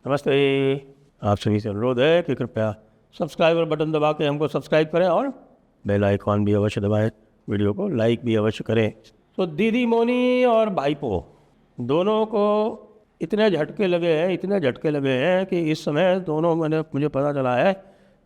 नमस्ते। आप सभी से अनुरोध है कि कृपया सब्सक्राइबर बटन दबा के हमको सब्सक्राइब करें और बेल आइकॉन भी अवश्य दबाएं, वीडियो को लाइक भी अवश्य करें। तो दीदी मोनी और भाईपो दोनों को इतने झटके लगे हैं कि इस समय दोनों मुझे पता चला है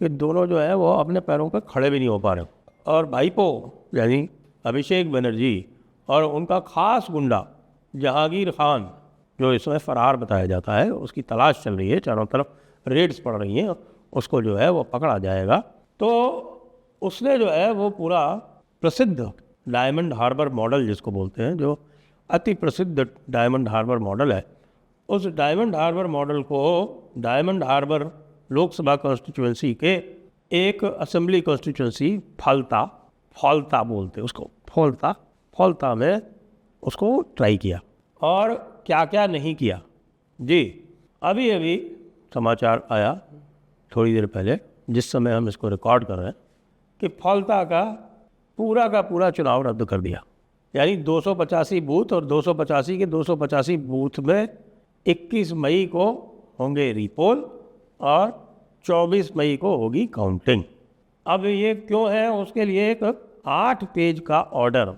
कि दोनों जो है वो अपने पैरों पर खड़े भी नहीं हो पा रहे। और भाईपो यानी अभिषेक बनर्जी और उनका खास गुंडा जहांगीर खान जो इस समय फरार बताया जाता है, उसकी तलाश चल रही है, चारों तरफ रेड्स पड़ रही हैं, उसको जो है वो पकड़ा जाएगा। तो उसने जो है वो पूरा प्रसिद्ध डायमंड हार्बर मॉडल जिसको बोलते हैं, जो अति प्रसिद्ध डायमंड हार्बर मॉडल है, उस डायमंड हार्बर मॉडल को डायमंड हार्बर लोकसभा कॉन्स्टिट्यूंसी के एक असेंबली कॉन्स्टिट्यूंसी फॉल्ता बोलते उसको, फॉल्ता में उसको ट्राई किया और क्या क्या नहीं किया। जी अभी समाचार आया थोड़ी देर पहले, जिस समय हम इसको रिकॉर्ड कर रहे हैं, कि फॉल्ता का पूरा चुनाव रद्द कर दिया। यानी 285 बूथ और 285 के 285 बूथ में 21 मई को होंगे रीपोल और 24 मई को होगी काउंटिंग। अब ये क्यों है, उसके लिए एक 8 पेज का ऑर्डर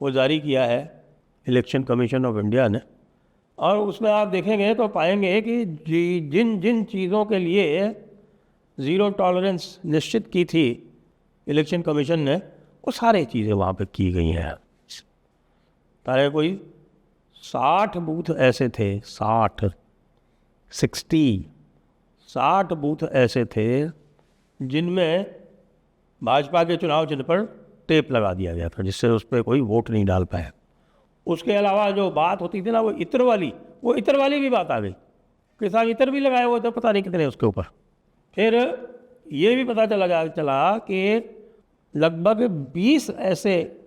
वो जारी किया है इलेक्शन कमीशन ऑफ इंडिया ने। और उसमें आप देखेंगे तो पाएंगे कि जिन चीज़ों के लिए ज़ीरो टॉलरेंस निश्चित की थी इलेक्शन कमीशन ने, वो सारी चीज़ें वहाँ पे की गई हैं। सारे कोई 60 बूथ ऐसे थे, 60 बूथ ऐसे थे जिनमें भाजपा के चुनाव चिन्ह पर टेप लगा दिया गया था, जिससे उस पर कोई वोट नहीं डाल पाया। उसके अलावा जो बात होती थी ना, वो इत्र वाली भी बात आ गई कि साहब इत्र भी लगाए हुए थे, पता नहीं कितने उसके ऊपर। फिर ये भी पता चला कि लगभग 20 ऐसे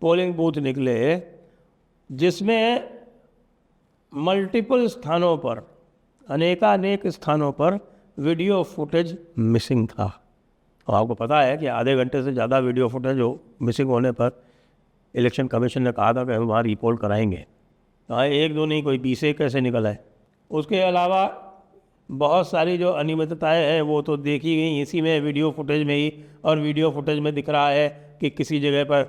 पोलिंग बूथ निकले जिसमें मल्टीपल स्थानों पर, अनेक स्थानों पर वीडियो फुटेज मिसिंग था। और आपको पता है कि आधे घंटे से ज़्यादा वीडियो फुटेज मिसिंग होने पर इलेक्शन कमीशन ने कहा था कि हम वहाँ रिपोर्ट कराएंगे। हाँ, एक दो नहीं, कोई 20 कैसे निकल आए। उसके अलावा बहुत सारी जो अनियमितताएं हैं वो तो देखी गई इसी में, वीडियो फुटेज में ही। और वीडियो फुटेज में दिख रहा है कि किसी जगह पर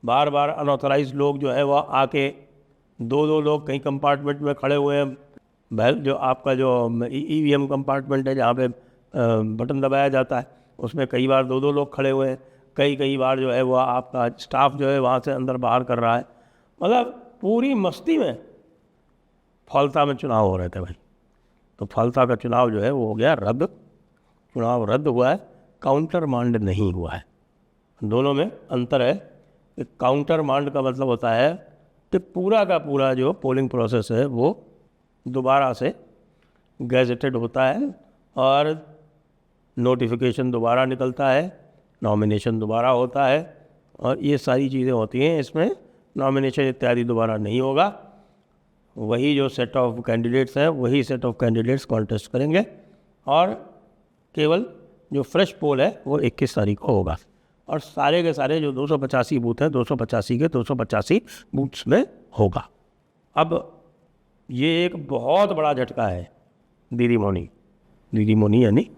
बार अनऑथराइज लोग जो है वह आके दो लोग कहीं कंपार्टमेंट में खड़े हुए हैं। जो आपका जो ईवीएम कंपार्टमेंट है जहाँ पे बटन दबाया जाता है, उसमें कई बार दो लोग खड़े हुए हैं। कई बार जो है वो आपका स्टाफ जो है वहाँ से अंदर बाहर कर रहा है। मतलब पूरी मस्ती में फॉल्ता में चुनाव हो रहे थे भाई। तो फॉल्ता का चुनाव जो है वो हो गया रद्द। चुनाव रद्द हुआ है, काउंटर मांड नहीं हुआ है। दोनों में अंतर है कि काउंटर मांड का मतलब होता है कि पूरा का पूरा जो पोलिंग प्रोसेस है वो दोबारा से गैजेटेड होता है और नोटिफिकेशन दोबारा निकलता है, नॉमिनेशन दोबारा होता है और ये सारी चीज़ें होती हैं। इसमें नॉमिनेशन इत्यादि दोबारा नहीं होगा। वही जो सेट ऑफ कैंडिडेट्स हैं वही सेट ऑफ कैंडिडेट्स कॉन्टेस्ट करेंगे और केवल जो फ्रेश पोल है वो 21 तारीख को होगा। और सारे के सारे जो 285 बूथ हैं 285 के 285 बूथ्स में होगा। अब ये एक बहुत बड़ा झटका है दीदी मोनी यानी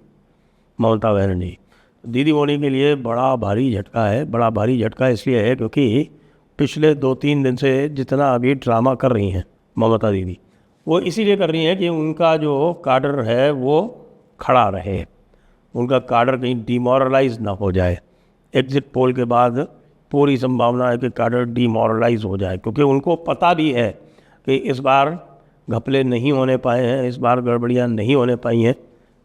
ममता बनर्जी। दीदी मोनी के लिए बड़ा भारी झटका है। बड़ा भारी झटका इसलिए है क्योंकि पिछले 2-3 दिन से जितना अभी ड्रामा कर रही हैं ममता दीदी, वो इसीलिए कर रही हैं कि उनका जो काडर है वो खड़ा रहे, उनका काडर कहीं डिमोरलाइज ना हो जाए। एग्जिट पोल के बाद पूरी संभावना है कि काडर डिमोरलाइज हो जाए, क्योंकि उनको पता भी है कि इस बार घपले नहीं होने पाए हैं, इस बार गड़बड़ियाँ नहीं होने पाई हैं।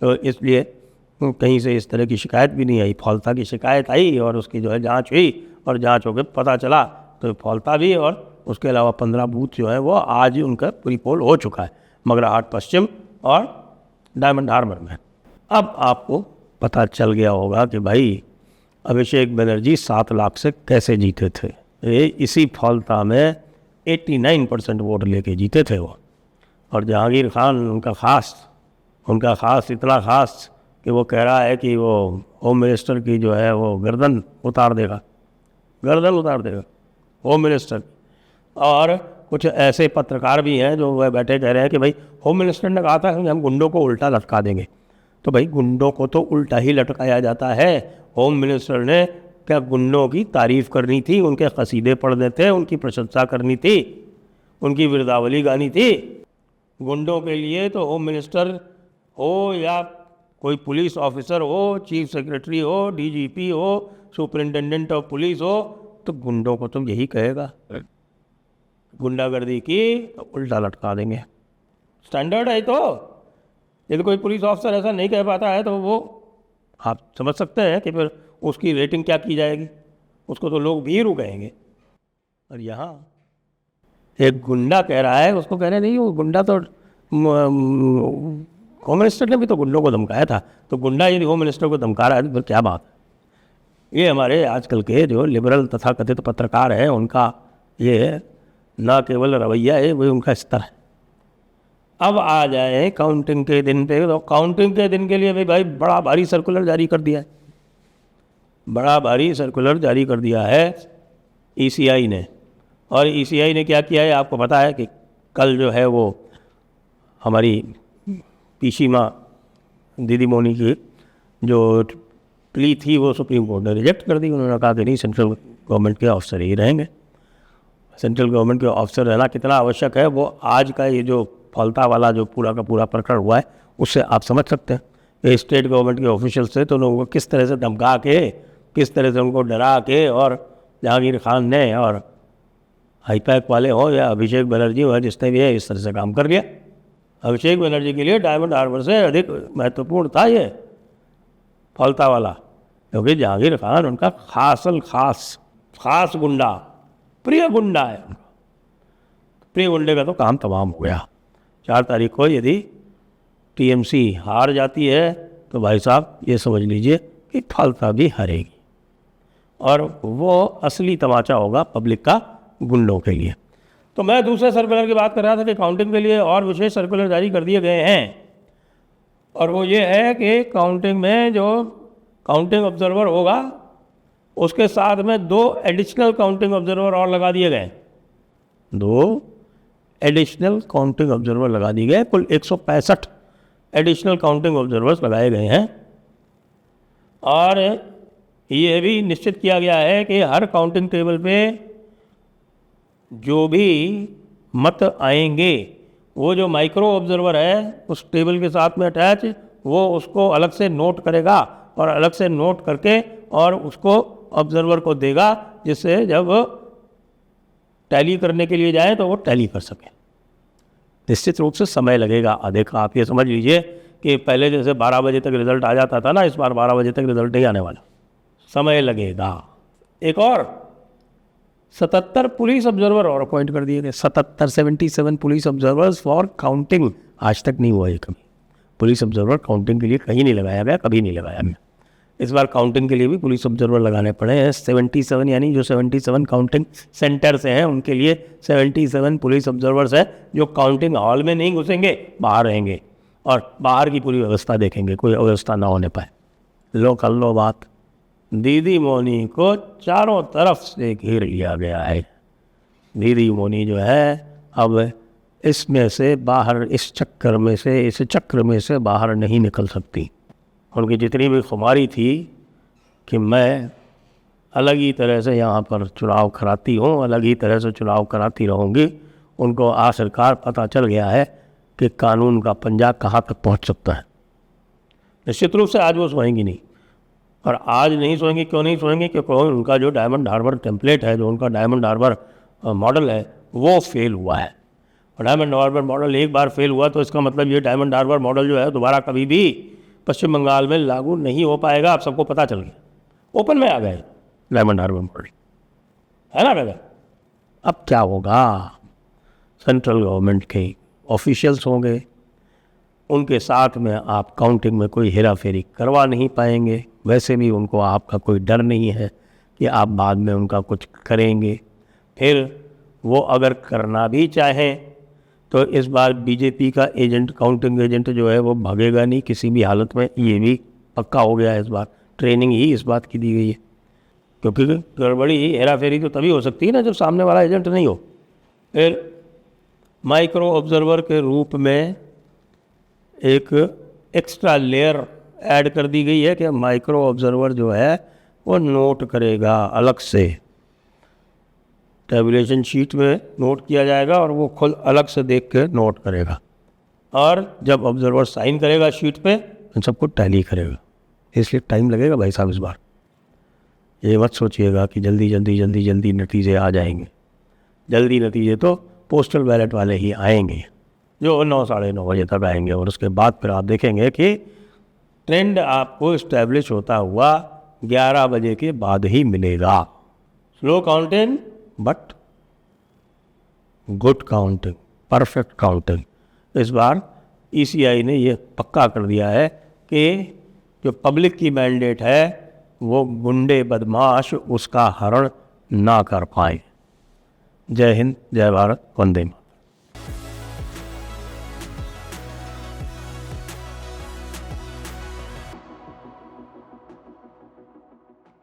तो इसलिए कहीं से इस तरह की शिकायत भी नहीं आई। फॉल्ता की शिकायत आई और उसकी जो है जांच हुई और जांच होकर पता चला तो फॉल्ता भी और उसके अलावा 15 बूथ जो है वो आज ही उनका रिपोल हो चुका है, मगराहाट पश्चिम और डायमंड हार्बर में। अब आपको पता चल गया होगा कि भाई अभिषेक बनर्जी 7 लाख से कैसे जीते थे। ये इसी फॉल्ता में 89% वोट लेके जीते थे वो। और जहांगीर खान उनका खास इतना खास कि वो कह रहा है कि वो होम मिनिस्टर की जो है वो गर्दन उतार देगा होम मिनिस्टर। और कुछ ऐसे पत्रकार भी हैं जो वह बैठे कह रहे हैं कि भाई होम मिनिस्टर ने कहा था कि हम गुंडों को उल्टा लटका देंगे। तो भाई गुंडों को तो उल्टा ही लटकाया जाता है। होम मिनिस्टर ने क्या गुंडों की तारीफ करनी थी, उनके कसीदे पढ़ने थे, उनकी प्रशंसा करनी थी, उनकी विरदावली गानी थी। गुंडों के लिए तो होम मिनिस्टर हो या कोई पुलिस ऑफिसर हो, चीफ सेक्रेटरी हो, डीजीपी हो, सुपरिंटेंडेंट ऑफ पुलिस हो, तो गुंडों को तुम यही कहेगा, गुंडागर्दी की तो उल्टा लटका देंगे। स्टैंडर्ड है। तो यदि कोई पुलिस ऑफिसर ऐसा नहीं कह पाता है तो वो आप समझ सकते हैं कि फिर उसकी रेटिंग क्या की जाएगी। उसको तो लोग भीरू कहेंगे। और यहाँ एक गुंडा कह रहा है, उसको कह रहे नहीं, वो गुंडा तो होम मिनिस्टर ने भी तो गुंडों को धमकाया था, तो गुंडा यदि होम मिनिस्टर को धमका रहा है तो फिर क्या बात है। ये हमारे आजकल के जो लिबरल तथाकथित पत्रकार हैं उनका ये ना केवल रवैया है, वही उनका स्तर है। अब आ जाए काउंटिंग के दिन पे, तो काउंटिंग के दिन के लिए भी भाई बड़ा भारी सर्कुलर जारी कर दिया है। बड़ा भारी सर्कुलर जारी कर दिया है ईसीआई ने। और ईसीआई ने क्या किया है आपको पता है कि कल जो है वो हमारी पीसी माँ दीदी मोनी की जो प्ली थी वो सुप्रीम कोर्ट ने रिजेक्ट कर दी। उन्होंने कहा कि नहीं, सेंट्रल गवर्नमेंट के ऑफिसर ही रहेंगे। सेंट्रल गवर्नमेंट के ऑफिसर रहना कितना आवश्यक है वो आज का ये जो फलता वाला जो पूरा का पूरा प्रकरण हुआ है उससे आप समझ सकते हैं। ये स्टेट गवर्नमेंट के ऑफिशियल से तो लोगों को किस तरह से धमका के, किस तरह से उनको डरा के, और जहांगीर खान ने और हाईपैक वाले हो या अभिषेक बनर्जी हो, जिसने भी है इस तरह से काम कर लिया। अभिषेक बनर्जी के लिए डायमंड हार्बर से अधिक महत्वपूर्ण था ये फलता वाला, क्योंकि जहांगीर खान उनका खास गुंडा, प्रिय गुंडा है। प्रिय गुंडे का तो काम तमाम हो गया। 4 तारीख को यदि टीएमसी हार जाती है तो भाई साहब ये समझ लीजिए कि फलता भी हारेगी, और वो असली तमाचा होगा पब्लिक का गुंडों के लिए। तो मैं दूसरे सर्कुलर की बात कर रहा था कि काउंटिंग के लिए और विशेष सर्कुलर जारी कर दिए गए हैं, और वो ये है कि काउंटिंग में जो काउंटिंग ऑब्जर्वर होगा उसके साथ में 2 एडिशनल काउंटिंग ऑब्जर्वर और लगा दिए गए। 2 एडिशनल काउंटिंग ऑब्जर्वर लगा दिए गए। कुल 165 एडिशनल काउंटिंग ऑब्जर्वर्स लगाए गए हैं। और ये भी निश्चित किया गया है कि हर काउंटिंग टेबल पे जो भी मत आएंगे वो जो माइक्रो ऑब्जर्वर है उस टेबल के साथ में अटैच, वो उसको अलग से नोट करेगा और अलग से नोट करके और उसको ऑब्जर्वर को देगा, जिससे जब टैली करने के लिए जाए तो वो टैली कर सके। निश्चित रूप से समय लगेगा आधे का। आप ये समझ लीजिए कि पहले जैसे 12 बजे तक रिजल्ट आ जाता था ना, इस बार 12 बजे तक रिजल्ट नहीं आने वाला, समय लगेगा। एक और 77 पुलिस ऑब्जर्वर और अपॉइंट कर दिए गए। 77 पुलिस ऑब्जर्वर्स फॉर काउंटिंग। आज तक नहीं हुआ ये कभी। पुलिस ऑब्जर्वर काउंटिंग के लिए कहीं नहीं लगाया गया, कभी नहीं लगाया गया। इस बार काउंटिंग के लिए भी पुलिस ऑब्जर्वर लगाने पड़े हैं। 77 यानी जो 77 काउंटिंग सेंटर्स हैं उनके लिए 77 पुलिस ऑब्जर्वर्स हैं जो काउंटिंग हॉल में नहीं घुसेंगे, बाहर रहेंगे और बाहर की पूरी व्यवस्था देखेंगे, कोई अव्यवस्था ना होने पाए। लो कर लो बात, दीदी मोनी को चारों तरफ से घेर लिया गया है। दीदी मोनी जो है अब इसमें से बाहर, इस चक्कर में से बाहर नहीं निकल सकती। उनकी जितनी भी खुमारी थी कि मैं अलग ही तरह से यहाँ पर चुनाव कराती हूँ, अलग ही तरह से चुनाव कराती रहूँगी, उनको आखिरकार पता चल गया है कि कानून का पंजा कहाँ तक पहुँच सकता है। निश्चित रूप से आज वो सोएंगी नहीं। और आज नहीं सोएंगे, क्यों नहीं सोएंगे? क्योंकि उनका जो डायमंड हार्बर टेम्पलेट है, जो उनका डायमंड हार्बर मॉडल है, वो फेल हुआ है। और डायमंड हार्बर मॉडल एक बार फेल हुआ तो इसका मतलब ये डायमंड हार्बर मॉडल जो है दोबारा कभी भी पश्चिम बंगाल में लागू नहीं हो पाएगा। आप सबको पता चल गया, ओपन में आ गए डायमंड हार्बर मॉडल, है ना दादा? अब क्या होगा? सेंट्रल गवर्नमेंट के ऑफिशियल्स होंगे, उनके साथ में आप काउंटिंग में कोई हेरा फेरी करवा नहीं पाएंगे। वैसे भी उनको आपका कोई डर नहीं है कि आप बाद में उनका कुछ करेंगे। फिर वो अगर करना भी चाहें तो इस बार बीजेपी का एजेंट, काउंटिंग एजेंट जो है वो भागेगा नहीं किसी भी हालत में। ये भी पक्का हो गया है इस बार। ट्रेनिंग ही इस बात की दी गई है, क्योंकि गड़बड़ी हेरा फेरी तो तभी हो सकती है ना जब सामने वाला एजेंट नहीं हो। फिर माइक्रो ऑब्जर्वर के रूप में एक एक्स्ट्रा लेयर ऐड कर दी गई है कि माइक्रो ऑब्जर्वर जो है वो नोट करेगा अलग से, टेबुलेशन शीट में नोट किया जाएगा और वो खुद अलग से देख के नोट करेगा, और जब ऑब्जर्वर साइन करेगा शीट पे तो सब कुछ टैली करेगा। इसलिए टाइम लगेगा भाई साहब इस बार। ये मत सोचिएगा कि जल्दी जल्दी जल्दी जल्दी नतीजे आ जाएंगे। जल्दी नतीजे तो पोस्टल बैलेट वाले ही आएंगे जो 9 साढ़े 9 बजे तक आएंगे, और उसके बाद फिर आप देखेंगे कि ट्रेंड आपको इस्टेब्लिश होता हुआ 11 बजे के बाद ही मिलेगा। Slow counting but good counting, perfect counting. इस बार ECI ने ये पक्का कर दिया है कि जो पब्लिक की मैंडेट है वो गुंडे बदमाश उसका हरण ना कर पाए। जय हिंद, जय भारत, वंदे मातरम।